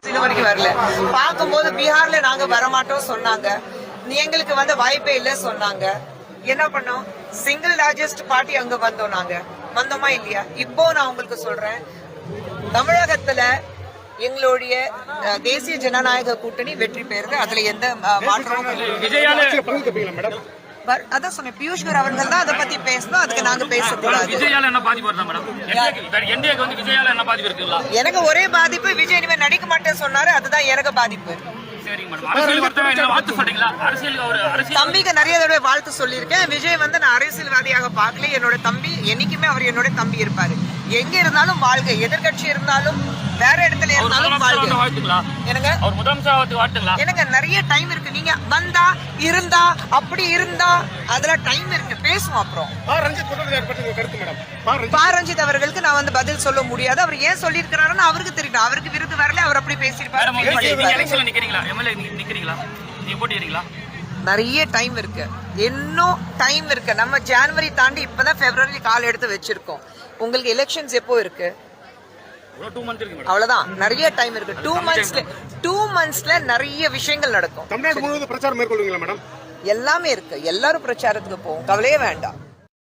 வரைக்கும் வரல. பார்க்கும்போது பீகார்ல நாங்க வரமாட்டோம் சொன்னாங்க. எங்களுக்கு வந்து வாய்ப்பே இல்ல சொன்னாங்க. என்ன பண்ணோம்? சிங்கிள் லார்ஜஸ்ட் பார்ட்டி அங்க வந்தோம். நாங்க வந்தோமா இல்லையா? இப்போ நான் உங்களுக்கு சொல்றேன், தமிழகத்துல எங்களுடைய தேசிய ஜனநாயக கூட்டணி வெற்றி பெறுது. அதுல எந்த மாற்றமும் இல்லை. அதான் சொன்னேன், பியூஷ் கோயல் அவர்கள் தான் அதை பத்தி பேசணும். அதுக்கு நாங்க பேசக்கூடாது. எனக்கு ஒரே பாதிப்பு, விஜய் இனிமே நடிக்க மாட்டேன்னு சொன்னாரு. அதுதான் எனக்கு பாதிப்பு. தம்பிக்கு நிறைய தடவை வாழ்த்து சொல்லியிருக்கேன். விஜய் வந்து நான் அரசியல்வாதியாக பார்க்கல. என்னோட தம்பி, என்னைக்குமே அவர் என்னோட தம்பி இருப்பாரு. எங்க இருந்தாலும் வாழ்க, எதிர்கட்சி இருந்தாலும் வேற இடத்துல இருந்தாலும் எனக்கு நிறைய டைம் இருக்கு. நீங்க வந்தா இருந்தா அப்படி இருந்தா அதுல டைம் இருக்கு, பேசுவோம். அப்புறம் ரஞ்சித் அவர்களுக்கு நான் வந்து பதில் சொல்ல முடியாது. அவர் ஏன் சொல்லியிருக்கிறாருன்னு அவருக்கு தெரியும். அவருக்கு விருது வரல, அவர் அப்படி பேசியிருப்பாரு. நிறைய டைம் இருக்கு, இன்னும் டைம் இருக்கு. நம்ம ஜனவரி தாண்டி இப்பதான் பிப்ரவரி கால் எடுத்து வச்சிருக்கோம். உங்களுக்கு எலெக்ஷன்ஸ் எப்போ இருக்கு? அவ்வளவுதான், நிறைய டைம் இருக்கு. 2 monthsல நிறைய விஷயங்கள் நடக்கும். தமிழ்நாடு முழுவதும் பிரச்சாரம் மேற்கொள்வீங்களா மேடம்? எல்லாமே இருக்கு. எல்லாரும் பிரச்சாரத்துக்கு போவோம், கவலையே வேண்டாம்.